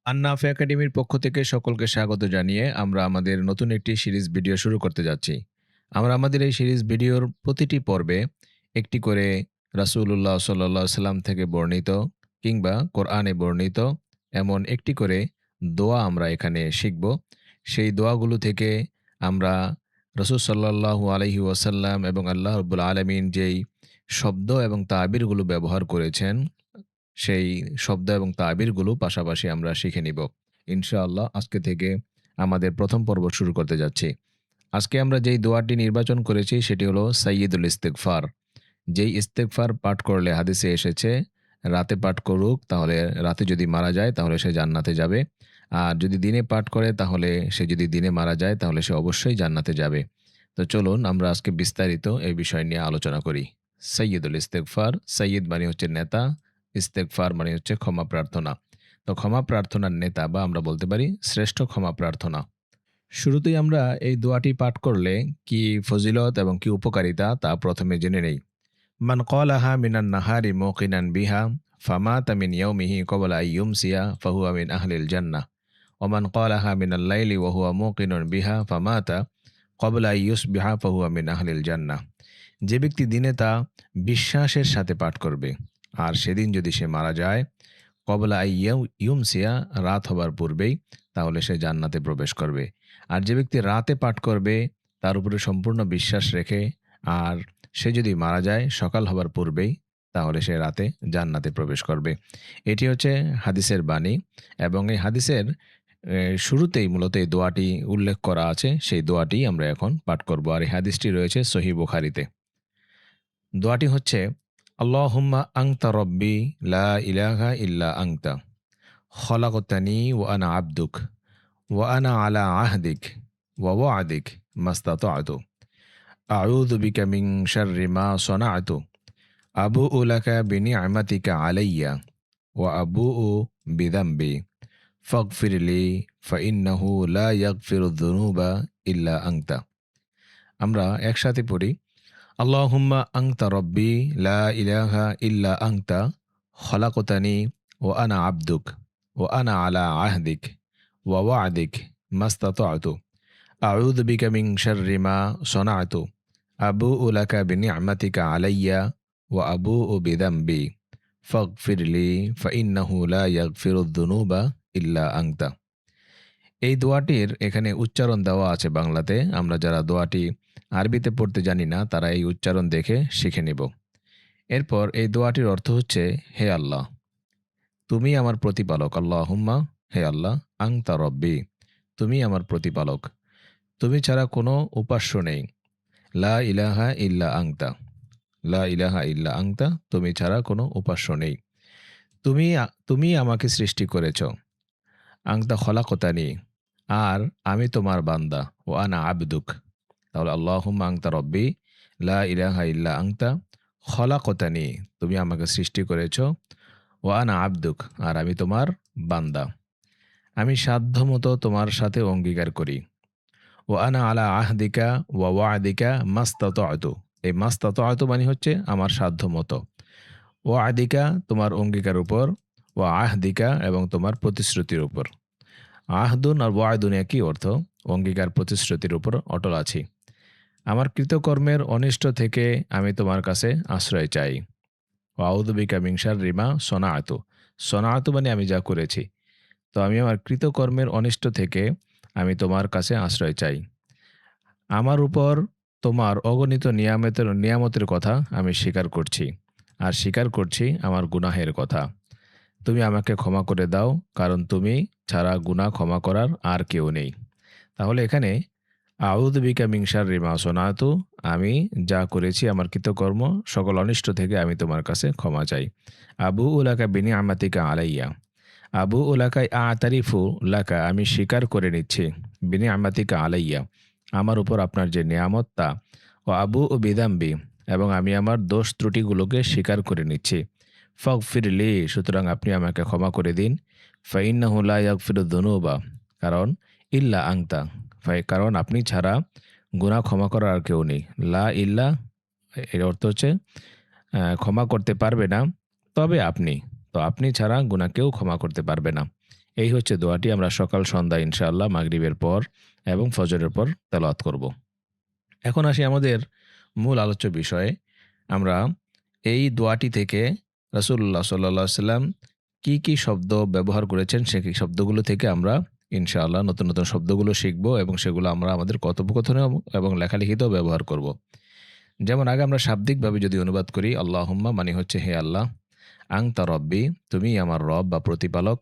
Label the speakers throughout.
Speaker 1: আন্নাফে একাডেমির পক্ষ থেকে সকলকে স্বাগত জানিয়ে আমরা আমাদের নতুন একটি সিরিজ ভিডিও শুরু করতে যাচ্ছি। আমরা আমাদের এই সিরিজ ভিডিওর প্রতিটি পর্বে একটি করে রাসূলুল্লাহ সাল্লাল্লাহু আলাইহি সাল্লাম থেকে বর্ণিত কিংবা কোরআনে বর্ণিত এমন একটি করে দোয়া আমরা এখানে শিখব। সেই দোয়াগুলো থেকে আমরা রাসূল সাল্লাল্লাহু আলাইহি ওয়াসাল্লাম এবং আল্লাহ রাব্বুল আলামিন যেই শব্দ এবং তাবিরগুলো ব্যবহার করেছেন সেই শব্দ এবং তাবিরগুলো পাশাপাশি আমরা শিখে নিব। ইনশাআল্লাহ আজকে থেকে আমাদের প্রথম পর্ব শুরু করতে যাচ্ছি। আজকে আমরা যেই দোয়াটি নির্বাচন করেছি সেটি হলো সাইয়্যিদুল ইস্তিগফার। যেই ইস্তেগফার পাঠ করলে হাদিসে এসেছে রাতে পাঠ করুক তাহলে রাতে যদি মারা যায় তাহলে সে জান্নাতে যাবে। আর যদি দিনে পাঠ করে তাহলে সে যদি দিনে মারা যায় তাহলে সে অবশ্যই জান্নাতে যাবে। তো চলুন আমরা আজকে বিস্তারিত এই বিষয় নিয়ে আলোচনা করি। সাইয়্যিদুল ইস্তেগফার, সাইয়্যিদ মানে হচ্ছে নেতা, ইস্তেগফার মানে হচ্ছে ক্ষমা প্রার্থনা। তো ক্ষমা প্রার্থনার নেতা বা আমরা বলতে পারি শ্রেষ্ঠ ক্ষমা প্রার্থনা। শুরুতেই আমরা এই দোয়াটি পাঠ করলে কি ফজিলত এবং কি উপকারিতা তা প্রথমে জেনে নেই। মান ক্বালাহা মিনান নাহারি মুকিনান বিহা ফামাতা মিন ইয়াউমিহি ক্বাবলা আন ইউমসিয়া ফাহুয়া মিন আহলিল জান্নাহ ওয়া মান ক্বালাহা মিনাল লাইলি ওয়া হুয়া মুকিনুন বিহা ফামাতা ক্বাবলা আন ইউসবিহা ফাহুয়া মিন আহলিল জান্নাহ। যে ব্যক্তি দিনে তা বিশ্বাসের সাথে পাঠ করবে আর সেদিন যদি সে মারা যায় ক্বাবলা আন ইউমসিয়া রাত হবার পূর্বেই তাহলে সে জান্নাতে প্রবেশ করবে। আর যে ব্যক্তি রাতে পাঠ করবে তার উপরে সম্পূর্ণ বিশ্বাস রেখে আর সে যদি মারা যায় সকাল হবার পূর্বেই তাহলে সে রাতে জান্নাতে প্রবেশ করবে। এটি হচ্ছে হাদিসের বাণী এবং এই হাদিসের শুরুতেই মূলত এই দোয়াটি উল্লেখ করা আছে। সেই দোয়াটি আমরা এখন পাঠ করব আর এই হাদিসটি রয়েছে সহিহ বুখারীতে। দোয়াটি হচ্ছে আল্লাহুম্মা আনতা রব্বি লা ইলাহা ইল্লা আনতা খলাকতানি ওয়া আনা আবদুক ওয়া আনা আলা আহদিক ওয়া ওয়া'দিক মাস্তাতা'তু আউযু বিকা মিন শাররি মা সানা'তু আবুউ লাকা বিনি'মাতিকা আলাইয়া ওয়া আবুউ বিযামবি ফাগফিরলি ফাইন্নাহু লা ইয়াগফিরুয যুনুবা ইল্লা আনতা। আমরা একসাথে পড়ি। আল্লাহুম্মা আনতা রব্বি লা ইলাহা ইল্লা আনতা খলাকতানি ওয়া আনা আবদুক ওয়া আনা আলা আহদিক ওয়া ওয়া'দিক মাস্তাতা'তু আউযু বিকা মিন শাররি মা সানা'তু আবুউ লাকা বিনি'মাতিকা আলাইয়া ওয়া আবুউ বিযামবি ফাগফিরলি ফাইন্নাহু লা ইয়াগফিরুয যুনুবা ইল্লা আনতা। এই দোয়াটির এখানে উচ্চারণ দেওয়া আছে বাংলাতে। আমরা যারা দোয়াটি আরবিতে পড়তে জানি না তারা এই উচ্চারণ দেখে শিখে নিব। এরপর এই দোয়াটির অর্থ হচ্ছে হে আল্লাহ তুমি আমার প্রতিপালক। আল্লাহুম্মা হে আল্লাহ আনতা রব্বি তুমি আমার প্রতিপালক। তুমি ছাড়া কোনো উপাস্য নেই। লা ইলাহা ইল্লা আনতা লা ইলাহা ইল্লা আনতা তুমি ছাড়া কোনো উপাস্য নেই। তুমি আমাকে সৃষ্টি করেছ। আনতা খলাকতানি আর আমি তোমার বান্দা। ও আনা আবদুক তাহলে আল্লাহুম্মা আনতা রব্বি লা ইলাহা ইল্লা আনতা খলাকতানি তুমি আমাকে সৃষ্টি করেছ। ও আনা আবদুক আর আমি তোমার বান্দা। আমি সাধ্যমতো তোমার সাথে অঙ্গীকার করি। ও আনা আলা আহদিকা ওয়া ওয়া'দিকা মাস্তাতা'তু এই মাস্তাতা'তু মানে হচ্ছে আমার সাধ্যমতো। ওয়া'দিকা তোমার অঙ্গীকার উপর, ওয়া আহদিকা এবং তোমার প্রতিশ্রুতির উপর। আহদুন আর ওয়াদুন একই অর্থ। অঙ্গীকার প্রতিশ্রুতির উপর অটল আছি। আমার কৃতকর্মের অনিষ্ট থেকে আমি তোমার কাছে আশ্রয় চাই। আউযু বিকা মিন শাররি মা সানা'তু সানা'তু মানে আমি যা করেছি। তো আমি আমার কৃতকর্মের অনিষ্ট থেকে আমি তোমার কাছে আশ্রয় চাই। আমার উপর তোমার অগণিত নিয়ামতের কথা আমি স্বীকার করছি আর স্বীকার করছি আমার গুনাহের কথা। তুমি আমাকে ক্ষমা করে দাও কারণ তুমি ছাড়া গুনাহ ক্ষমা করার আর কেউ নেই। তাহলে এখানে আউযু বিকা মিন শাররি মা সানা'তু আমি যা করেছি আমার কৃতকর্ম সকল অনিষ্ট থেকে আমি তোমার কাছে ক্ষমা চাই। আবুউ লাকা বিনি'মাতিকা আলাইয়া আবুউ লাকা আ'তারিফু লাকা আমি স্বীকার করে নিচ্ছি। বিনি'মাতিকা আলাইয়া আমার উপর আপনার যে নেয়ামত তা। ও আবুউ বিযামবি এবং আমি আমার দোষ ত্রুটিগুলোকে স্বীকার করে নিচ্ছি। ফাগফিরলি সুতরাং আপনি আমাকে ক্ষমা করে দিন। ফাইন্নাহু লা ইয়াগফিরুয যুনুবা কারণ ইল্লা আনতা কারণ আপনি ছাড়া গুনাহ ক্ষমা করার আর কেউ নেই। লা ইল্লা এর অর্থ হচ্ছে ক্ষমা করতে পারবে না তবে আপনি। তো আপনি ছাড়া গুনাহ কেউ ক্ষমা করতে পারবে না। এই হচ্ছে দোয়াটি আমরা সকাল সন্ধ্যা ইনশাআল্লাহ মাগরিবের পর এবং ফজরের পর তেলাওয়াত করব। এখন আসি আমাদের মূল আলোচ্য বিষয়ে। আমরা এই দোয়াটি থেকে রাসূলুল্লাহ সাল্লাল্লাহু আলাইহি সাল্লাম কি শব্দ ব্যবহার করেছেন সেই শব্দগুলো থেকে আমরা ইনশাআল্লাহ নতুন শব্দগুলো শিখব এবং সেগুলো আমরা আমাদের কথোপকথনে এবং লেখালেখিতেও ব্যবহার করব। যেমন আগে আমরা শাব্দিকভাবে যদি অনুবাদ করি, আল্লাহুম্মা মানে হচ্ছে হে আল্লাহ, আংতা রব্বি তুমি আমার রব বা প্রতিপালক,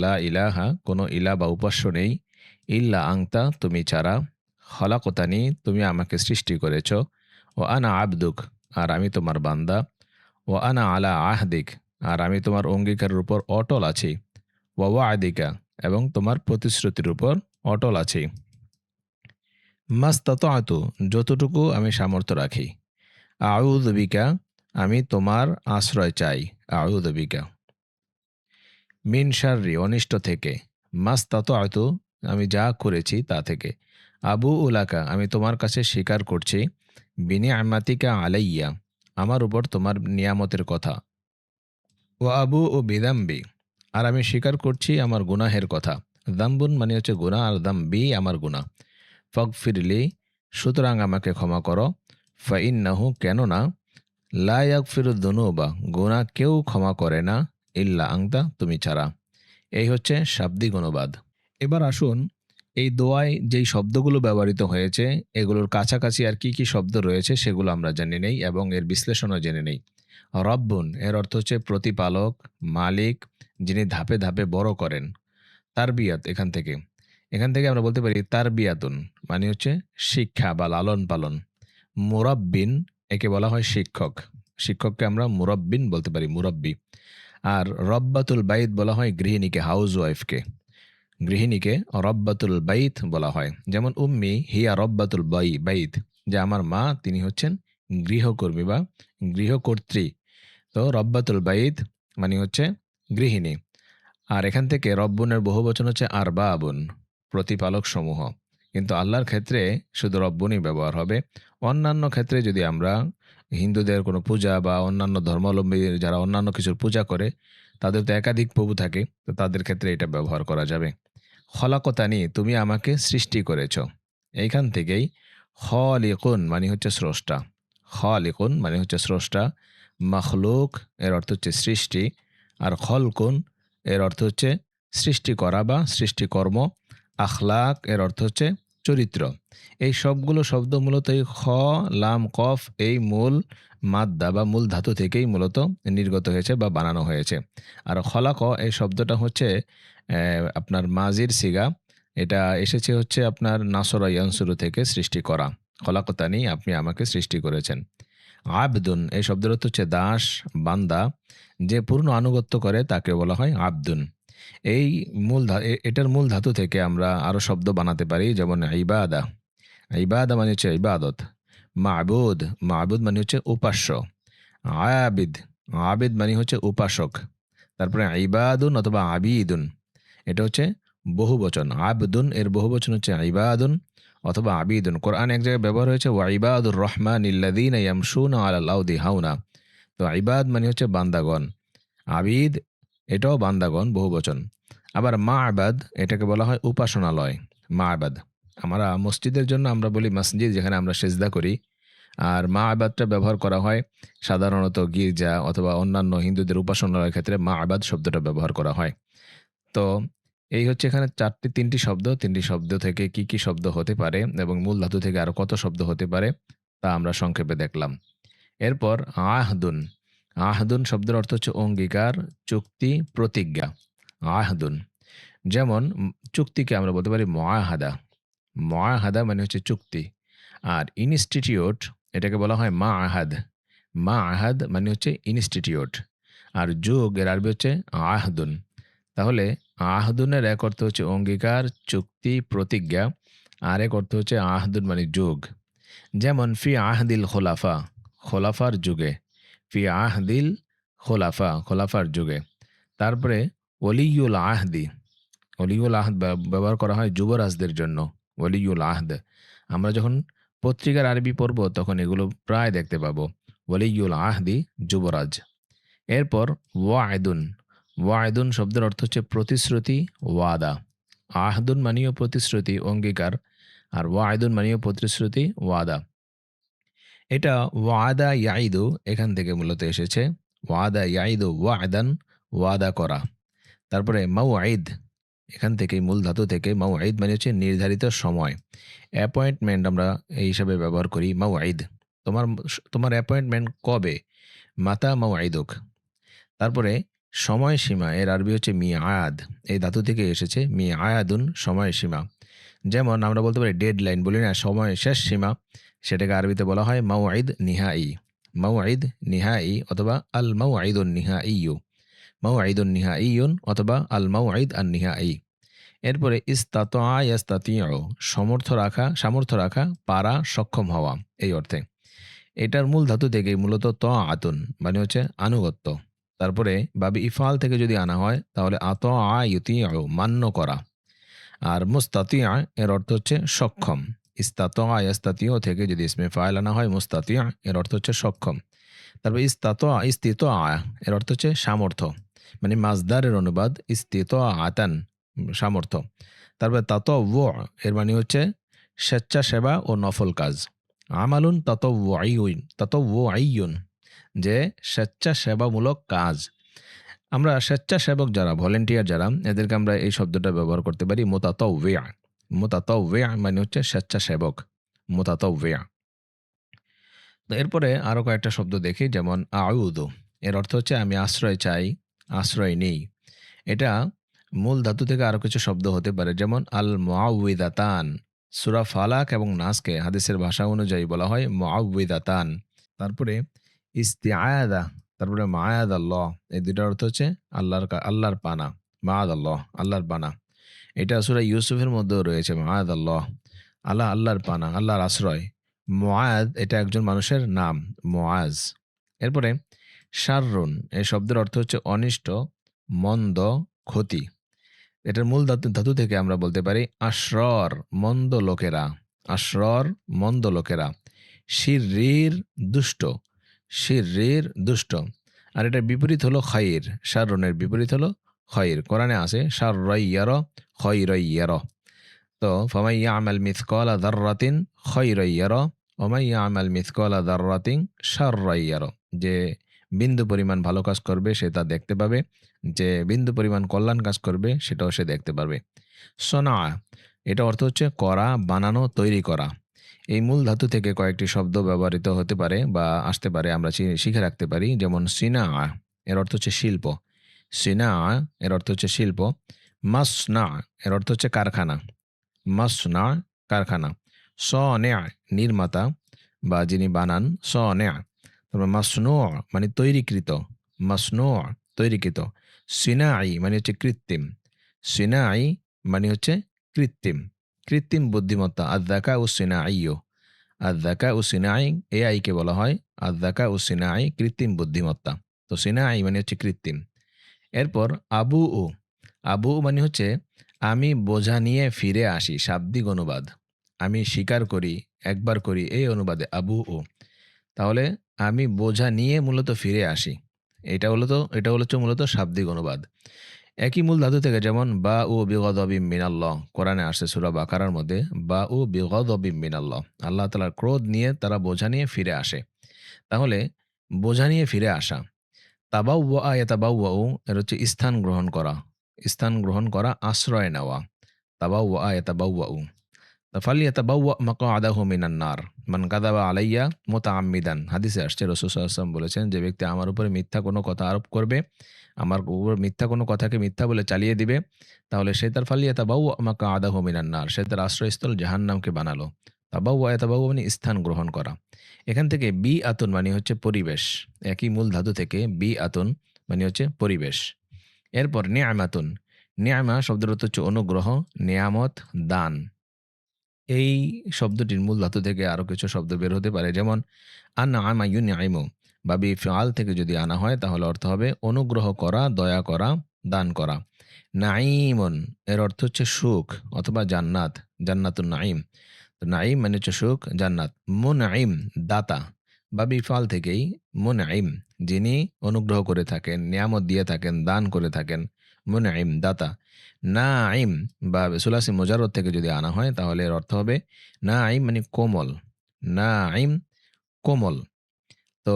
Speaker 1: লা ইলাহা কোনো ইলা বা উপাস্য নেই, ইল্লা আংতা তুমি ছাড়া, খলাকতানি তুমি আমাকে সৃষ্টি করেছ, ও আনা আবদুক আর আমি তোমার বান্দা, ও আনা আলা আহদিক আর আমি তোমার অঙ্গীকারের উপর অটল আছি, ওয়া আদিকা এবং তোমার প্রতিশ্রুতির উপর অটল আছি, মাস্তাতআতু যতটুকু আমি সামর্থ্য রাখি, আউযু বিকা আমি তোমার আশ্রয় চাই, আউযু বিকা মিন শাররি অনিষ্ট থেকে, মাস্তাতআতু আমি যা করেছি তা থেকে, আবু উলাকা আমি তোমার কাছে স্বীকার করছি, বিনিআমাতিকা আলাইয়া আমার উপর তোমার নিয়ামতের কথা, ও আবু ও বিদাম্বি আর আমি স্বীকার করছি আমার গুনাহের কথা, দাম্বুন মানে হচ্ছে গুনাহ আর দাম্বি আমার গুনাহ, ফগফিরলি সুতরাং আমাকে ক্ষমা করো, ফাইন্নাহু কেননা লা ইয়াগফিরুদ দুনুবা গুনাহ কেউ ক্ষমা করে না, ইল্লা আংতা তুমি ছাড়া। এই হচ্ছে শাব্দিক অনুবাদ। এবার আসুন এই দোয়ায় যেই শব্দগুলো ব্যবহৃত হয়েছে এগুলোর কাছাকাছি আর কি শব্দ রয়েছে সেগুলো আমরা জেনে নেই এবং এর বিশ্লেষণও জেনে নেই। রব্বুন এর অর্থ হচ্ছে প্রতিপালক, মালিক, যিনি ধাপে ধাপে বড় করেন। তারবিয়াত এখান থেকে আমরা বলতে পারি তারবিয়াতুন মানে হচ্ছে শিক্ষা বা লালন পালন। মুরাব্বিন একে বলা হয় শিক্ষক, শিক্ষককে আমরা মুরাব্বিন বলতে পারি, মুরাব্বি। আর রব্বাতুল বাইত বলা হয় গৃহিণীকে, হাউস ওয়াইফকে, গৃহিণীকে রব্বাতুল বাইত বলা হয়। যেমন উম্মি হিয়া রব্বাতুল বাইত, যে আমার মা তিনি হচ্ছেন গৃহকর্মী বা গৃহকর্ত্রী। তো রব্বাতুল বাইত মানে হচ্ছে গৃহিণী। আর এখান থেকে রব্বুনের বহুবচন হচ্ছে আরবাবুন, প্রতিপালক সমূহ। কিন্তু আল্লাহর ক্ষেত্রে শুধু রব্বুনই ব্যবহার হবে। অন্যান্য ক্ষেত্রে যদি আমরা হিন্দুদের কোনো পূজা বা অন্যান্য ধর্মাবলম্বী যারা অন্যান্য কিছুর পূজা করে তাদের তো একাধিক প্রভু থাকে, তো তাদের ক্ষেত্রে এটা ব্যবহার করা যাবে। খলাকতানি তুমি আমাকে সৃষ্টি করেছ, এইখান থেকেই খলিকুন মানে হচ্ছে স্রষ্টা, খলিকুন মানে হচ্ছে স্রষ্টা, মখলুক এর অর্থ হচ্ছে সৃষ্টি, আর খলকুন এর অর্থ হচ্ছে সৃষ্টি করা বা সৃষ্টিকর্ম, আখলাক এর অর্থ হচ্ছে চরিত্র। এই সবগুলো শব্দ মূলত এই খ, লাম, কফ এই মূল মাদ্দা বা মূল ধাতু থেকেই মূলত নির্গত হয়েছে বা বানানো হয়েছে। আর খলাক এই শব্দটা হচ্ছে আপনার মাজির সিগা, এটা এসেছে হচ্ছে আপনার নাসরা ইয়ানসুরু থেকে, সৃষ্টি করা। খলাকতানি আপনি আমাকে সৃষ্টি করেছেন। আবদুন এই শব্দের অর্থ হচ্ছে দাস, বান্দা, যে পূর্ণ আনুগত্য করে তাকে বলা হয় আবদুন। এই এটার মূল ধাতু থেকে আমরা আরও শব্দ বানাতে পারি, যেমন ইবাদা, ইবাদা মানে হচ্ছে ইবাদত, মাবুদ, মাবুদ মানে হচ্ছে উপাস্য, আবিদ, আবিদ মানে হচ্ছে উপাসক। তারপরে ইবাদুন অথবা আবিদুন এটা হচ্ছে বহুবচন, আবদুন এর বহুবচন হচ্ছে ইবাদুন অথবা আবিদুন। কোরআন এক জায়গায় ব্যবহার হয়েছে ওয়া ইবাদুর রহমান ইল্লাযীনা ইয়ামশুনা আলাল আরদি হাওনা। তো ইবাদ মানে হচ্ছে বান্দাগণ, আবিদ এটাও বান্দাগণ বহুবচন। আবার মা'বাদ এটাকে বলা হয় উপাসনালয়, মা'বাদ। আমরা মসজিদের জন্য আমরা বলি মসজিদ, যেখানে আমরা সেজদা করি। আর মা'বাদটা ব্যবহার করা হয় সাধারণত গির্জা অথবা অন্যান্য হিন্দুদের উপাসনালয়ের ক্ষেত্রে মা'বাদ শব্দটা ব্যবহার করা হয়। তো এই হচ্ছে এখানে তিনটি শব্দ, তিনটি শব্দ থেকে কি শব্দ হতে পারে এবং মূল ধাতু থেকে আরো কত শব্দ হতে পারে তা আমরা সংক্ষেপে দেখলাম। এরপর আহদুন, আহদুন শব্দের অর্থ হচ্ছে অঙ্গীকার, চুক্তি, প্রতিজ্ঞা। আহদুন যেমন চুক্তিকে আমরা বলতে পারি মুআহাদা, মুআহাদা মানে হচ্ছে চুক্তি। আর ইনস্টিটিউট এটাকে বলা হয় মাআহাদ, মাআহাদ মানে হচ্ছে ইনস্টিটিউট। আর যুগ এর আরবি হচ্ছে আহদুন। তাহলে আহদুনের এক অর্থ হচ্ছে অঙ্গীকার, চুক্তি, প্রতিজ্ঞা, আর এক অর্থ হচ্ছে আহদুন মানে যুগ। যেমন ফি আহদিল খোলাফা, খোলাফার যুগে, ফি আহদিল খোলাফা খোলাফার যুগে। তারপরে ওলিউল আহদি, ওলিউল আহদ ব্যবহার করা হয় যুবরাজদের জন্য, ওলিউল আহদ। আমরা যখন পত্রিকার আরবি পড়ব তখন এগুলো প্রায় দেখতে পাবো, ওলিউল আহদি যুবরাজ। এরপর ওয়াইদুন, ওয়াইদুন শব্দের অর্থ হচ্ছে প্রতিশ্রুতি, ওয়াদা। আহদুন মানেও প্রতিশ্রুতি, অঙ্গীকার। আর ওয়াইদুন মানেও প্রতিশ্রুতি, ওয়াদা। এটা ওয়াদা ইয়াইদু এখান থেকে মূলত এসেছে। ওয়াদা ইয়াইদু ওয়াদান, ওয়াদা করা। তারপরে মাউঈদ এখান থেকেই, মূল ধাতু থেকে। মাউঈদ মানে হচ্ছে নির্ধারিত সময়। অ্যাপয়েন্টমেন্ট আমরা এই হিসাবে ব্যবহার করি। মাউঈদ, তোমার তোমার অ্যাপয়েন্টমেন্ট কবে? মাতা মাউঈদুক। তারপরে সময়সীমা, এর আরবি হচ্ছে মিআদ। এই ধাতু থেকে এসেছে মিআয়াদুন, সময়সীমা। যেমন আমরা বলতে পারি ডেডলাইন, বলি না সময় শেষ সীমা, সেটাকে আরবিতে বলা হয় মাউঈদ নিহাই। মাউঈদ নিহাই অথবা আল মাউঈদুন নিহাইয়্যু। মাউঈদুন নিহাইয়্যুন অথবা আল মাউঈদ আন নিহাই। এরপরে ইস্তাতআ ইয়াস্তাতিউ, সামর্থ্য রাখা, পারা, সক্ষম হওয়া, এই অর্থে। এটার মূল ধাতু থেকে মূলত আতুন মানে হচ্ছে আনুগত্য। তারপরে বাবি ইফাল থেকে যদি আনা হয় তাহলে আতআ ইউতিউ, মান্য করা। আর মুস্তাতিয়া এর অর্থ হচ্ছে সক্ষম। ইস্তাতআ ইয়াস্তাতিউ থেকে যদি ইসমে ফাইল আনা হয় মুস্তাতিয়া, এর অর্থ হচ্ছে সক্ষম। তারপর ইস্তিতআ এর অর্থ হচ্ছে সামর্থ্য, মানে মাজদারের অনুবাদ ইস্তিতআতান, সামর্থ্য। তারপর তাতাওয়ু এর মানে হচ্ছে স্বেচ্ছাসেবা ও নফল কাজ। আমালুন তাতাওয়ুইয়ুন, যে স্বেচ্ছাসেবামূলক কাজ। আমরা স্বেচ্ছাসেবক যারা, ভলেন্টিয়ার যারা, এদেরকে আমরা এই শব্দটা ব্যবহার করতে পারি মুতাতাওয়্যা। মুতাতাওয়্যা মানে হচ্ছে স্বেচ্ছাসেবক, মুতাতাওয়্যা। তো এরপরে আরও কয়েকটা শব্দ দেখি, যেমন আউযু এর অর্থ হচ্ছে আমি আশ্রয় চাই, আশ্রয় নেই। এটা মূল ধাতু থেকে আরও কিছু শব্দ হতে পারে, যেমন আল মুআউযিদাতান। সূরা ফালাক এবং নাসকে হাদিসের ভাষা অনুযায়ী বলা হয় মুআউযিদাতান। তারপরে ইস্তিআযা, তারপরে মাআযাল্লাহ, এই দুইটার অর্থ হচ্ছে আল্লাহর পানা। মাআযাল্লাহ, আল্লাহর পানা। এটা সূরা ইউসুফের মধ্যেও রয়েছে মাআযাল্লাহ, আল্লাহর পানা, আল্লাহর আশ্রয়। মুআদ এটা একজন মানুষের নাম, মুআজ। এরপরে শাররুন, এই শব্দের অর্থ হচ্ছে অনিষ্ট, মন্দ, ক্ষতি। এটার মূল ধাতু থেকে আমরা বলতে পারি আশরর, মন্দ লোকেরা। আশরর, মন্দ লোকেরা। শিররির, দুষ্ট। শিররির, দুষ্ট। আর এটার বিপরীত হলো খাইর। শাররুনের বিপরীত হলো খাইর। কোরআনে আছে শাররাইয়ার, খাইরাইয়ার। তো ফামান ইয়ামাল মিথকালা যাররাতিন খাইরান ইয়ারা ওয়া মান ইয়ামাল মিথকালা যাররাতিন শাররান ইয়ারা, যে বিন্দু পরিমাণ ভালো কাজ করবে সে তা দেখতে পাবে, যে বিন্দু পরিমাণ কল্যাণ কাজ করবে সেটাও সে দেখতে পারবে। সনা, এটা অর্থ হচ্ছে করা, বানানো, তৈরি করা। এই মূল ধাতু থেকে কয়েকটি শব্দ ব্যবহৃত হতে পারে বা আসতে পারে, আমরা শিখে রাখতে পারি। যেমন সিনা, এর অর্থ হচ্ছে শিল্প। সিনা এর অর্থ হচ্ছে শিল্প। মাসনা এর অর্থ হচ্ছে কারখানা। মাসনা, কারখানা। সনেয়া, নির্মাতা বা যিনি বানান, সনেয়া। তারপর মাসনু মানে তৈরিকৃত। মাসনু, তৈরিকৃত। সিনাই মানে হচ্ছে কৃত্রিম। সিনাই মানে হচ্ছে কৃত্রিম, কৃত্রিম বুদ্ধিমত্তা। আযযাকা ও সিনাইয়্যু, আযযাকা ও সিনাই, এআই কে বলা হয় আযযাকা ও সিনাই, কৃত্রিম বুদ্ধিমত্তা। তো সিনাই মানে হচ্ছে কৃত্রিম। এরপর আবু ও, আবু মানে হচ্ছে আমি বোঝা নিয়ে ফিরে আসি, শাব্দিক অনুবাদ। আমি স্বীকার করি, একবার করি, এই অনুবাদে আবু ও। তাহলে আমি বোঝা নিয়ে মূলত ফিরে আসি, এটা হচ্ছে মূলত শাব্দিক অনুবাদ। একই মূল ধাতু থেকে, যেমন বা ও বিগযবিম মিনাল্লাহ, কোরআনে আসছে সূরা বাকারার মধ্যে, বা ও বিগযবিম মিনাল্লাহ, আল্লাহ তাআলার ক্রোধ নিয়ে তারা বোঝা নিয়ে ফিরে আসে। তাহলে বোঝা নিয়ে ফিরে আসা। তাবাউওয়া ইয়াতাবাউওয়াউ এর হচ্ছে স্থান গ্রহণ করা, স্থান গ্রহণ করা, আশ্রয় নেওয়া। তাবাউওয়া ইয়াতাবাউওয়াউ। ফালইয়াতাবাওয়া মাকআদাহু মিনান নার মান কাযাবা আলাইয়া মুতাআম্মিদান। হাদিসে আসছে রাসূল সাল্লাল্লাহু আলাইহি ওয়াসাল্লাম বলেছেন, যে ব্যক্তি আমার উপরে মিথ্যা কোনো কথা আরোপ করবে, আমার উপর মিথ্যা কোনো কথাকে মিথ্যা বলে চালিয়ে দিবে, তাহলে সে তার ফালইয়াতাবাওয়া মাকআদাহু মিনান নার, সে তার আশ্রয়স্থল জাহান্নামকে বানালো। তাবাউওয়া ইয়াতাবাওয়া মানে স্থান গ্রহণ করা। এখান থেকে বি আতুন মানে হচ্ছে পরিবেশ। একই মূল ধাতু থেকে বি আতুন মানে হচ্ছে পরিবেশ। এরপর নিআমাতুন, নিআমা শব্দের অর্থ হচ্ছে অনুগ্রহ, নেয়ামত, দান। এই শব্দটির মূল ধাতু থেকে আরো কিছু শব্দ বের হতে পারে, যেমন আনআমা ইউনঈমু, বাবি ফিআল থেকে যদি আনা হয় তাহলে অর্থ হবে অনুগ্রহ করা, দয়া করা, দান করা। নাঈমুন এর অর্থ হচ্ছে সুখ অথবা জান্নাত, জান্নাতুন নাঈম। তো নাঈম মানে হচ্ছে সুখ, জান্নাত। মুনঈম, দাতা, বাবি ফাল থেকেই মুনঈম, যিনি অনুগ্রহ করে থাকেন, নিয়ামত দিয়ে থাকেন, দান করে থাকেন, মুনঈম দাতা। নাঈম বা সুলাসি মুজাররদ থেকে যদি আনা হয় তাহলে এর অর্থ হবে নাঈম মানে কোমল, নাঈম কোমল। তো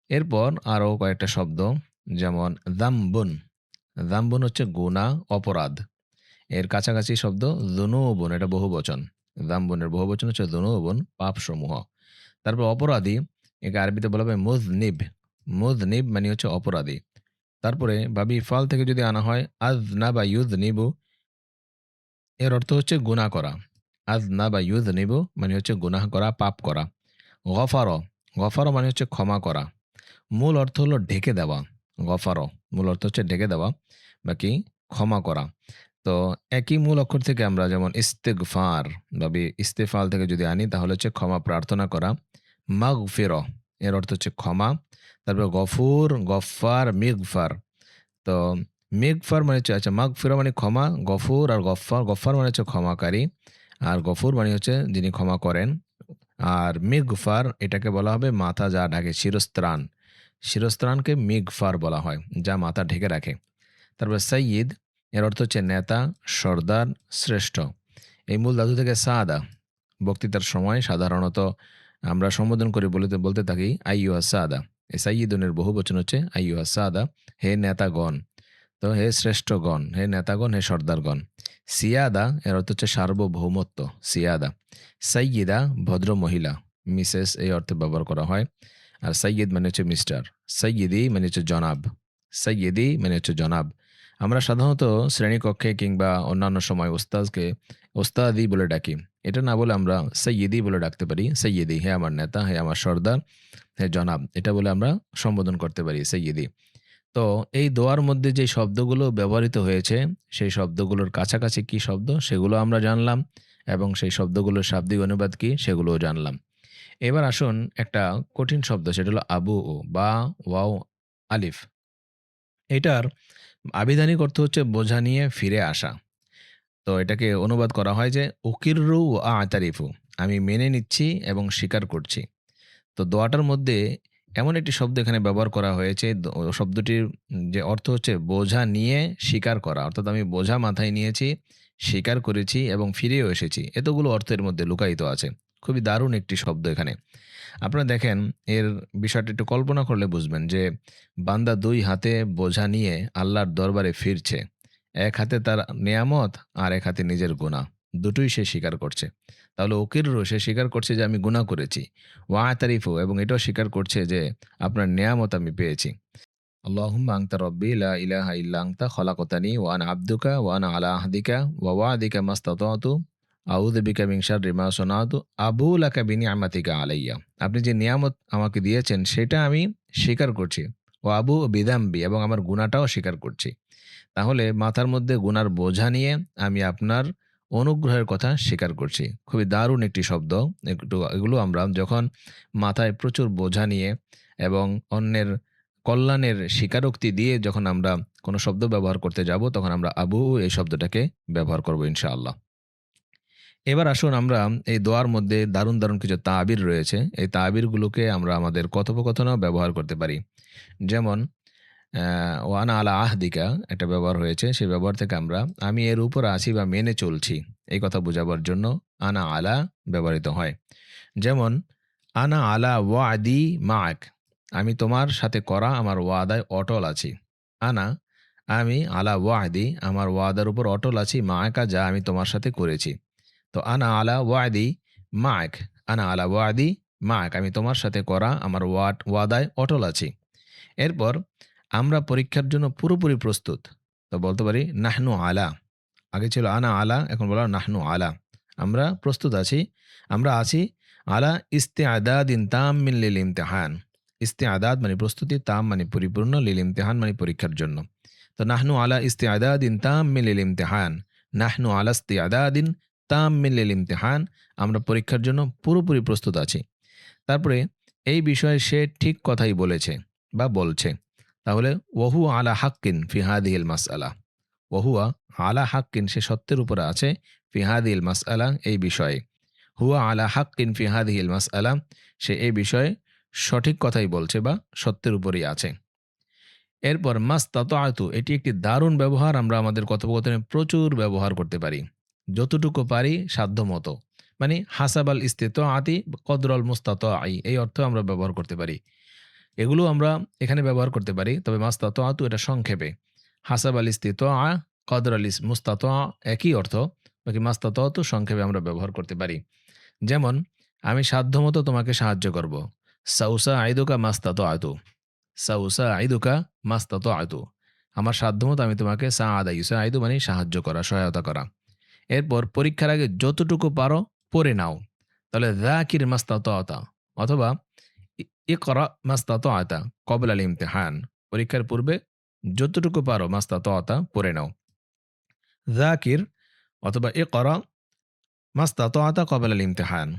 Speaker 1: এরপর আরও কয়েকটা শব্দ, যেমন যামবুন। যামবুন হচ্ছে গুনাহ, অপরাধ। এর কাছাকাছি শব্দ যুনুবুন, এটা বহুবচন। যামবুনের বহুবচন হচ্ছে যুনুবুন, পাপসমূহ। তারপর অপরাধী, একে আরবিতে বলা হবে মুযনিব। মুযনিব মানে হচ্ছে অপরাধী। তারপরে বাবি ফাল থেকে যদি আনা হয় আযনাবা ইউযনিবু, এর অর্থ হচ্ছে গুনাহ করা। আযনাবা ইউযনিবু মানে হচ্ছে গুনাহ করা, পাপ করা। গফার, গফার মানে হচ্ছে ক্ষমা করা। মূল অর্থ হলো ঢেকে দেওয়া। গফার মূল অর্থ হচ্ছে ঢেকে দেওয়া, বাকি ক্ষমা করা। তো একই মূল অক্ষর থেকে আমরা যেমন ইস্তেগফার বা ইস্তেফাল থেকে যদি আনি তাহলে হচ্ছে ক্ষমা প্রার্থনা করা। মাগফির, এর অর্থ হচ্ছে ক্ষমা। তারপরে গফুর, গফফার, মিগফার। তো মিগফার মানে হচ্ছে, আচ্ছা, মাগফির মানে ক্ষমা, গফুর আর গফফার, গফফার মানে হচ্ছে ক্ষমাকারী, আর গফুর মানে হচ্ছে যিনি ক্ষমা করেন। আর মিগফার এটাকে বলা হবে মাথা যা ঢাকে, শিরস্ত্রাণ। শিরস্ত্রাণকে মিগফার বলা হয়, যা মাথা ঢেকে রাখে। তারপর সৈয়দ, এর অর্থ হচ্ছে নেতা, সর্দার, শ্রেষ্ঠ। এই মূল ধাতু থেকে সাদা, বক্তৃতার সময় সাধারণত আমরা সম্বোধন করে বলতে বলতে থাকি আইয়ুহা সাদা। এই সাইয়্যিদুনের বহু বচন হচ্ছে আইয়ুহা সাদা, হে নেতাগণ। তো হে শ্রেষ্ঠগণ, হে নেতাগণ, হে সর্দারগণ। সিয়াদা এর অর্থ হচ্ছে সার্বভৌমত্ব, সিয়াদা। সাইয়্যিদা ভদ্র মহিলা, মিসেস এই অর্থে ব্যবহার করা হয়। আর সাইয়্যিদ মানে হচ্ছে মিস্টার। সাইয়্যিদি মানে হচ্ছে জনাব। সাইয়্যিদি মানে হচ্ছে জনাব। আমরা সাধারণত শ্রেণীকক্ষে কিংবা অন্যান্য সময় ওস্তাদকে ওস্তাদি বলে ডাকি। এটা না বলে আমরা সাইয়্যিদি বলে ডাকতে পারি। সাইয়্যিদি, হে আমার নেতা, হে আমার সর্দার, হে জনাব, এটা বলে আমরা সম্বোধন করতে পারি, সাইয়্যিদি। তো এই দোয়ার মধ্যে যে শব্দগুলো ব্যবহৃত হয়েছে, সেই শব্দগুলোর কাছাকাছি কি শব্দ সেগুলো আমরা জানলাম, এবং সেই শব্দগুলোর শাব্দিক অনুবাদ কি সেগুলোও জানলাম। এবার আসুন একটা কঠিন শব্দ, সেটা হলো আবু ও বা ওয়াও আলিফ। এটার আবিধানিক অর্থ হচ্ছে বোঝা নিয়ে ফিরে আসা। তো এটাকে অনুবাদ করা হয় যে উকিররু ওয়া আতারিফু, আমি মেনে নিচ্ছি এবং স্বীকার করছি। তো দোয়াটার মধ্যে এমন একটি শব্দ এখানে ব্যবহার করা হয়েছে, শব্দটির যে অর্থ হচ্ছে বোঝা নিয়ে স্বীকার করা, অর্থাৎ আমি বোঝা মাথায় নিয়েছি, স্বীকার করেছি এবং ফিরেও এসেছি। এতগুলো অর্থের মধ্যে লুকায়িত আছে। খুবই দারুণ একটি শব্দ এখানে। আপনারা দেখেন, এর বিষয়টা একটু কল্পনা করলে বুঝবেন যে বান্দা দুই হাতে বোঝা নিয়ে আল্লাহর দরবারে ফিরছে। এক হাতে তার নেয়ামত, আর এক হাতে নিজের গুনাহ। দুটোই সে স্বীকার করছে। তাহলে উকিররু, সে স্বীকার করছে যে আমি গুনাহ করেছি। ওয়া আতারিফু, এবং এটাও স্বীকার করছে যে আপনার নেয়ামত আমি পেয়েছি। আল্লাহুম্মা আনতা রব্বি লা ইলাহা ইল্লা আনতা খলাকতানি ওয়া আনা আবদুকা ওয়া আনা আলা আহদিকা ওয়া ওয়াদিকা মাস্তাতাতু আউযু বিকা মিন শাররি মা সানাতু আবু লাকা বিনিআমাতিকা আলাইয়া। আপনি যে নিয়ামত আমাকে দিয়েছেন সেটা আমি স্বীকার করছি। ও আবু বিদাম্বি, এবং আমার গুনাহটাও স্বীকার করছি। তাহলে মাথার মধ্যে গুনার বোঝা নিয়ে আমি আপনার অনুগ্রহের কথা স্বীকার করছি। খুবই দারুণ একটি শব্দ। এগুলো আমরা যখন মাথায় প্রচুর বোঝা নিয়ে এবং অন্যের কল্যাণের স্বীকারোক্তি দিয়ে যখন আমরা কোনো শব্দ ব্যবহার করতে যাব, তখন আমরা আবু এই শব্দটাকে ব্যবহার করব ইনশাআল্লাহ। এবার আসুন আমরা এই দোয়ার মধ্যে দারুণ, দারুণ কিছু তাবির রয়েছে। এই তাবিরগুলোকে আমরা আমাদের কথোপকথনেও ব্যবহার করতে পারি। যেমন ওয়ানা আলা আহদিকা একটা ব্যবহার হয়েছে। সেই ব্যবহার থেকে আমরা আমি এর উপর আছি বা মেনে চলছি, এই কথা বোঝাবার জন্য আনা আলা ব্যবহৃত হয়। যেমন আনা আলা ওয়াদি মাক, আমি তোমার সাথে করা আমার ওয়াদায় অটল আছি। আনা, আমি আলা ওয়াদি, আমার ওয়াদার উপর অটল আছি, মাকা, যা আমি তোমার সাথে করেছি। তো আনা আলা ওয়াদি মাক, আনা আলা ওয়াদি মাক, আমি তোমার সাথে করা আমার ওয়াদায় অটল আছি। এরপর আমরা পরীক্ষার জন্য পুরোপুরি প্রস্তুত। তো বলতে পারি নাহনু আলা। আগে ছিল আনা আলা, এখন বলা নাহনু আলা। আমরা প্রস্তুত আছি, আমরা আছি আলা ইস্তেআদাদিন তাম্মিন লিল ইমতিহান। ইস্তেআদাদ মানে প্রস্তুতি, তাম মানে পরিপূর্ণ, লিল ইমতিহান মানে পরীক্ষার জন্য। তো নাহনু আলা ইস্তেআদাদিন তাম্মিন লিল ইমতিহান, নাহনু আলা ইস্তেআদাদিন তাম্মিন লিল ইমতিহান, আমরা পরীক্ষার জন্য পুরোপুরি প্রস্তুত আছি। তারপরে এই বিষয়ে সে ঠিক কথাই বলেছে বা বলছে। তাহলে ওহু আলা হাক্কিন ফি হাদিহিল মাসআলা। ওহুয়া আলা হাক্কিন, সে সত্যের উপরে আছে, ফি হাদিহিল মাসআলা এই বিষয়ে। হুয়া আলা হাক্কিন ফি হাদিহিল মাসআলা, সে এই বিষয়ে সঠিক কথাই বলছে বা সত্যের উপরেই আছে। এরপর মাস্তাতআতু, এটি একটি দারুণ ব্যবহার, আমরা আমাদের কথোপকথনে প্রচুর ব্যবহার করতে পারি। যতটুকু পারি সাধ্যমতো, মানে হাসাবাল ইস্তিতাআতি কদরল মুস্তাতাই, এই অর্থ আমরা ব্যবহার করতে পারি। এগুলো আমরা এখানে ব্যবহার করতে পারি, তবে মাস্তাতআতু এটা সংক্ষেপে। হাসাবাল ইস্তিতাআ, কদরাল মুস্তাতা একই অর্থ, বাকি মাস্তাতআতু সংক্ষেপে আমরা ব্যবহার করতে পারি। যেমন, আমি সাধ্যমতো তোমাকে সাহায্য করব। সাউসা আইদুকা মাস্তাতআতু, সাউসা আইদুকা মাস্তাতআতু, আমার সাধ্যমতো আমি তোমাকে সাআদা ইউসাইদু মানে সাহায্য করা, সহায়তা করা। এরপর পরীক্ষার আগে যতটুকু পারো পড়ে নাও, তাহলে যাকির মাস্তাতআতা, অথবা ইকরা মাস্তাতআতা ক্বাবলা আল ইমতিহান, পরীক্ষার পূর্বে যতটুকু পারো মাস্তাতআতা পড়ে নাও। যাকির অথবা ইকরা মাস্তাতআতা ক্বাবলা আল ইমতিহান,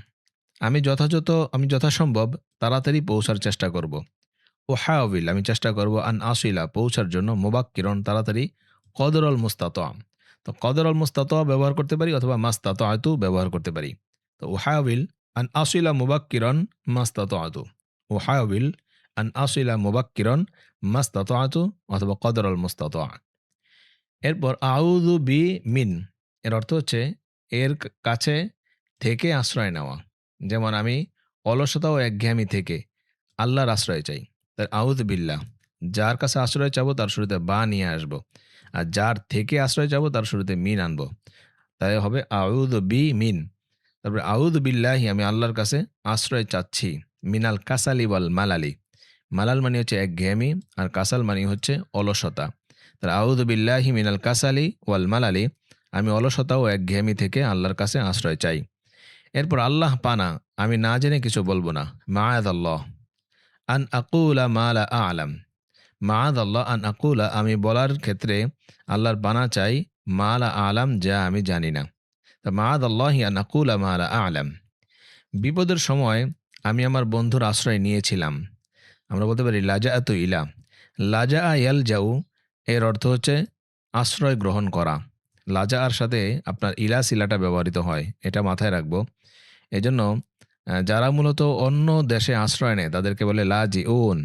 Speaker 1: আমি যথাসম্ভব তাড়াতাড়ি পৌঁছার চেষ্টা করব। ওহাউল, আমি চেষ্টা করব, আন আসিলা পৌঁছার জন্য, মুবাক্কিরন তাড়াতাড়ি, কদরল মুস্তাতা, তো কদরল মুস্তাতা ব্যবহার করতে পারি, অথবা মাস্তাতআতু ব্যবহার করতে পারি। তো ওহাউল আন আসিলা মুবাক্কিরন মাস্তাতআতু, ওহাউল আন আসিলা মুবাক্কিরন মাস্তাতআতু, অথবা কদরল মুস্তাতা। এরপর আউযু বি মিন, এর অর্থ হচ্ছে এর কাছে থেকে আশ্রয় নেওয়া। যেমন, আমি অলসতা ও একঘেয়েমি থেকে আল্লাহর আশ্রয় চাই, তার আউযু বিল্লাহ। যার কাছে আশ্রয় চাবো তার শুরুতে বা নিয়ে আসবো, আর যার থেকে আশ্রয় চাবো তার শুরুতে মিন আনবো, তাই হবে আউযু বি মিন। তারপরে আউযু বিল্লাহি, আমি আল্লাহর কাছে আশ্রয় চাচ্ছি, মিনাল কাসালি ওয়াল মালালি, মালাল মানে হচ্ছে একঘেয়েমি, আর কাসাল মানে হচ্ছে অলসতা। তার আউযু বিল্লাহি মিনাল কাসালি ওয়াল মালালি, আমি অলসতা ও একঘেয়েমি থেকে আল্লাহর কাছে আশ্রয় চাই। এরপর আল্লাহ পানা, আমি না জেনে কিছু বলবো না, মাআযাল্লাহ আন আকুলা মা লা আ'লাম, মাআযাল্লাহ আন আকুলা, আমি বলার ক্ষেত্রে আল্লাহর পানা চাই, মা লা আ'লাম, যা আমি জানি না। তা মাআযাল্লাহি আন আকুলা মা লা আ'লাম। বিপদের সময় আমি আমার বন্ধুর আশ্রয় নিয়েছিলাম, আমরা বলতে পারি লাজাআতু ইলা, লাজাআ ইয়ালজাউ, এর অর্থ হচ্ছে আশ্রয় গ্রহণ করা। লাজাআর সাথে আপনার ইলা সিলাটা ব্যবহৃত হয়, এটা মাথায় রাখবো। এজন্য যারা মূলত অন্য দেশে আশ্রয় নেয় তাদেরকে বলে লাজিউন,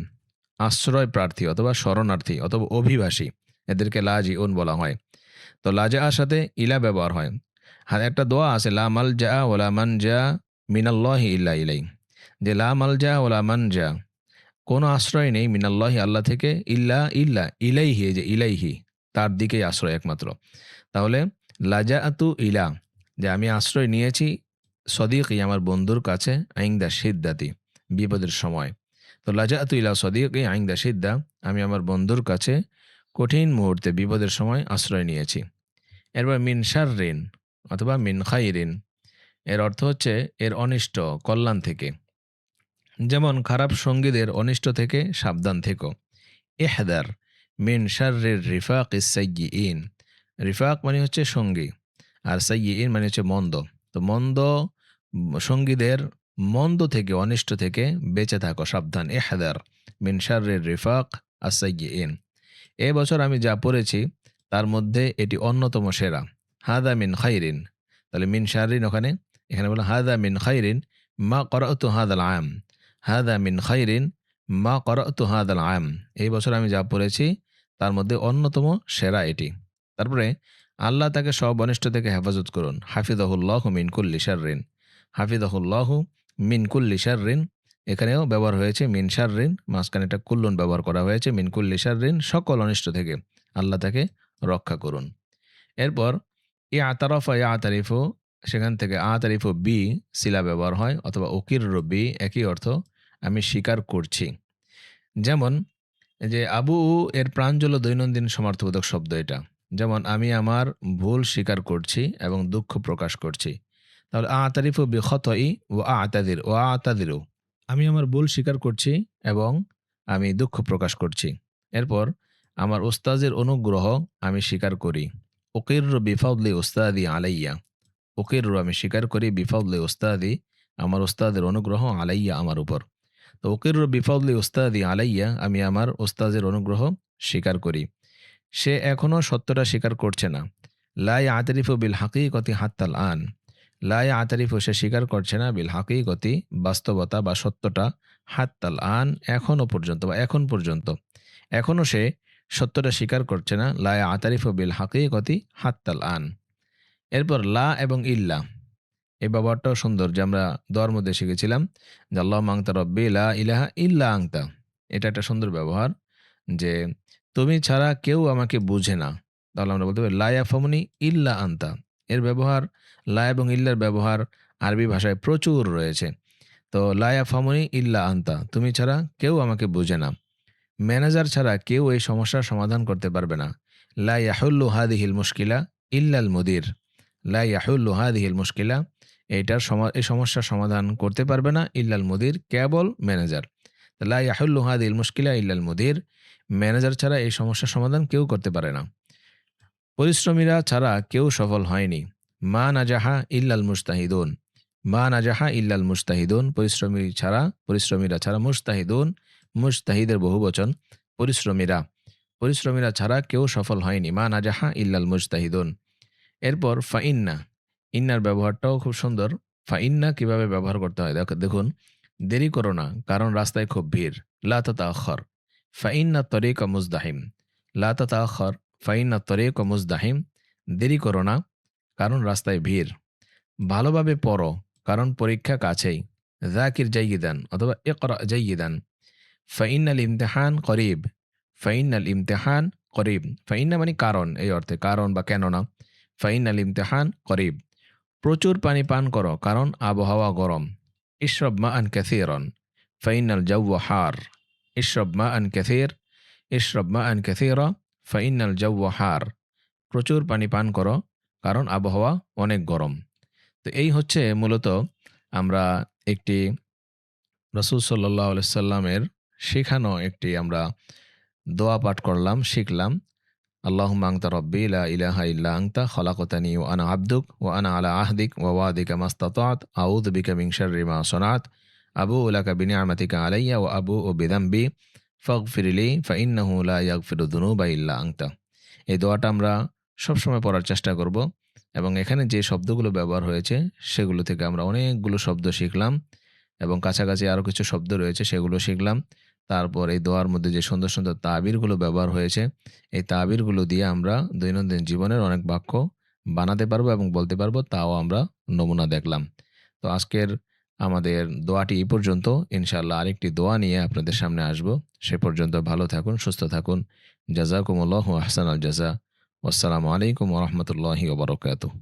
Speaker 1: আশ্রয় প্রার্থী অথবা শরণার্থী অথবা অভিবাসী, এদেরকে লাজিউন বলা হয়। তো লাজাআর সাথে ইলা ব্যবহার হয়। আর একটা দোয়া আছে, লা মালজা ওয়ালা মানজা মিনাল্লাহি ইল্লা ইলাই, যে লা মালজা ওয়ালা মানজা, কোনো আশ্রয় নেই, মিনাল্লাহি আল্লাহ থেকে, ইল্লা ইল্লা ইলাইহি, যে ইলাইহি তার দিকেই আশ্রয় একমাত্র। তাহলে লাজাআতু ইলা, যে আমি আশ্রয় নিয়েছি, সদিকি আমার বন্ধুর কাছে, আইংদা সিদ্দাতি বিপদের সময়। তো লাজাআতু ইলা সদিকি আইংদা সিদ্দা, আমি আমার বন্ধুর কাছে কঠিন মুহূর্তে বিপদের সময় আশ্রয় নিয়েছি। এরপর মিন শাররিন অথবা মিন খাইরিন, এর অর্থ হচ্ছে এর অনিষ্ট, কল্যাণ থেকে। যেমন, খারাপ সঙ্গীদের অনিষ্ট থেকে সাবধান থেকো। ইহদার মিন শাররির রিফাকিস সাইয়্যিইন, রিফাক মানে হচ্ছে সঙ্গী, আর সাইয়্যিইন মানে হচ্ছে মন্দ। তো মন্দ সঙ্গীদের মন্দ থেকে, অনিষ্ট থেকে বেঁচে থাকো, সাবধান। ইহদার মিন শাররির রিফাক আস সাইয়্যিইন। এ বছর আমি যা পড়েছি তার মধ্যে এটি অন্যতম সেরা। হাদা মিন খাইরিন, তাহলে মিন শাররিন এখানে বলো হাদা মিন খাইরিন মা করাতু হাদাল আম, হাদা মিন খাইরিন মা করাতু হাদাল আম, এই বছর আমি যা পড়েছি তার মধ্যে অন্যতম সেরা এটি। তারপরে আল্লাহ তাকে সব অনিষ্ট থেকে হেফাজত করুন, হাফিজাহুল্লাহু মিন কুল্লি শাররিন, হাফিজাহুল্লাহু মিন কুল্লি শাররিন, এখানেও ব্যবহার হয়েছে মিন শাররিন, মাঝখানে একটা কুল্লুন ব্যবহার করা হয়েছে, মিন কুল্লি শাররিন, সকল অনিষ্ট থেকে আল্লাহ তাকে রক্ষা করুন। এরপর আতারফা আতারিফু, সেখান থেকে আতারিফু বি সিলা ব্যবহার হয়, অথবা উকির বি, একই অর্থ, আমি স্বীকার করছি। যেমন, যে আবু এর প্রাঞ্জল দৈনন্দিন সমার্থবোধক শব্দ এটা। যেমন, আমি আমার ভুল স্বীকার করছি এবং দুঃখ প্রকাশ করছি। তাহলে আতারিফু বি খতই ও আতাদিরু, আমি আমার ভুল স্বীকার করছি এবং আমি দুঃখ প্রকাশ করছি। এরপর, আমার ওস্তাজের অনুগ্রহ আমি স্বীকার করি। উকিররু বিফাদলি উস্তাদি আলাইয়া, উকিররু আমি স্বীকার করি, বিফাদলি উস্তাদি আমার ওস্তাদের অনুগ্রহ, আলাইয়া আমার উপর। তো উকিররু বিফাদলি উস্তাদি আলাইয়া, আমি আমার ওস্তাজের অনুগ্রহ স্বীকার করি। সে এখনও সত্যটা স্বীকার করছে না। লা ইয়াতারিফু বিল হাকিকতি হাত্তাল আন, লা ইয়াতারিফু সে স্বীকার করছে না বিল হাকিকতি বাস্তবতা বা সত্যটা হাত্তাল আন এখনো পর্যন্ত বা এখন পর্যন্ত এখনো সে সত্যটা স্বীকার করছে না লা ইয়াতারিফু বিল হাকিকতি হাত্তাল আন। এরপর লা এবং ইল্লা এই ব্যবহারটাও সুন্দর যে আমরা দোয়ার মধ্যে শিখেছিলাম যে আল্লাহুম্মা আনতা রব্বি লা ইলাহা ইল্লা আনতা। এটা একটা সুন্দর ব্যবহার যে তুমি ছাড়া কেউ আমাকে বুঝে না। তাহলে আমরা বলতে পারি লা ইয়াফহামুনি ইল্লা আনতা। এর ব্যবহার লা এবং ইল্লার ব্যবহার আরবি ভাষায় প্রচুর রয়েছে। তো লা ইয়াফহামুনি ইল্লা আনতা, তুমি ছাড়া কেউ আমাকে বুঝে না। ম্যানেজার ছাড়া কেউ এই সমস্যার সমাধান করতে পারবে না। লা ইয়াহুল্লু হাদিহিল মুশকিলা ইল্লাল মুদির। লা ইয়াহুল্লু হাদিহিল মুশকিলা, এই সমস্যার সমাধান করতে পারবে না ইল্লাল মুদির, কেবল ম্যানেজার। লা ইয়াহুল্লু হাদিহিল মুশকিলা ইল্লাল মুদির, ম্যানেজার ছাড়া এই সমস্যার সমাধান কেউ করতে পারে না। পরিশ্রমীরা ছাড়া কেউ সফল হয়নি। মা নাজাহা ইল্লাল মুজতাহিদুন। মা নাজাহা ইল্লাল মুজতাহিদুন, পরিশ্রমীরা ছাড়া মুজতাহিদুন, মুজতাহিদের বহুবচন পরিশ্রমীরা। পরিশ্রমীরা ছাড়া কেউ সফল হয়নি। মা নাজাহা ইল্লাল মুজতাহিদুন। এরপর ফাইন্না, ইন্নার ব্যবহারটাও খুব সুন্দর। ফাইন্না কিভাবে ব্যবহার করতে হয় দেখুন, দেরি করো না কারণ রাস্তায় খুব ভিড়। লা তাতাআখার ফাইন্না তরিকা মুজদাহিম। লা তাতাআখার ফাইন্না তরিকা মুজদাহিম, দেরি করো না কারণ রাস্তায় ভিড়। ভালোভাবে পড়ো কারণ পরীক্ষা কাছেই। যাকির জাইয়িদান অথবা ইকরা জাইয়িদান। ফাইন্নাল ইমতিহান করিব। ফাইন্নাল ইমতিহান করিব। ফাইন্না মানে কারণ, এই অর্থে কারণ বা কেননা। ফাইন্নাল ইমতিহান করিব। প্রচুর পানি পান করো কারণ আবহাওয়া গরম। ইশরব মা আন ক্যাসিরন ফাইন্নাল জাওয়া হার। ইশরব মা আন ক্যাসির। ইশরব মা আন ক্যাসিরা ফাইন্নাল জাওয়া হার। প্রচুর পানি পান করো কারণ আবহাওয়া অনেক গরম। তো এই হচ্ছে মূলত আমরা একটি রাসূল সাল্লাল্লাহু আলাইহি সাল্লামের শেখানো একটি আমরা দোয়া পাঠ করলাম, শিখলাম। আল্লাহুম্মা আনতা রব্বি লা ইলাহা ইল্লা আনতা খলাকতানি ওয়া আনা আবদুক ওয়া আনা আলা আহদিক ওয়া ওয়াদিকা মাস্তাতাত আউযু বিকা মিন শাররি মা সানাত আবুউ লাকা বিনি'মাতিকা আলাইয়া ওয়া আবুউ বিযামবি ফাগফিরলি ফাইন্নাহু লা ইয়াগফিরু যুনুবা ইল্লা আনতা। এই দোয়াটা আমরা সবসময় পড়ার চেষ্টা করব এবং এখানে যে শব্দগুলো ব্যবহার হয়েছে সেগুলো থেকে আমরা অনেকগুলো শব্দ শিখলাম এবং কাছাকাছি আরও কিছু শব্দ রয়েছে সেগুলো শিখলাম। তারপর এই দোয়ার মধ্যে যে সুন্দর সুন্দর তাবিরগুলো ব্যবহার হয়েছে, এই তাবিরগুলো দিয়ে আমরা দৈনন্দিন জীবনের অনেক বাক্য বানাতে পারবো এবং বলতে পারবো, তাও আমরা নমুনা দেখলাম। তো আজকের আমাদের দোয়াটি এই পর্যন্ত। ইনশাআল্লাহ আরেকটি দোয়া নিয়ে আপনাদের সামনে আসব। সে পর্যন্ত ভালো থাকুন, সুস্থ থাকুন। জাযাকুমুল্লাহু আহসানাল জাযা। ওয়াসসালামু আলাইকুম ওয়া রাহমাতুল্লাহি ওয়া বারাকাতুহু।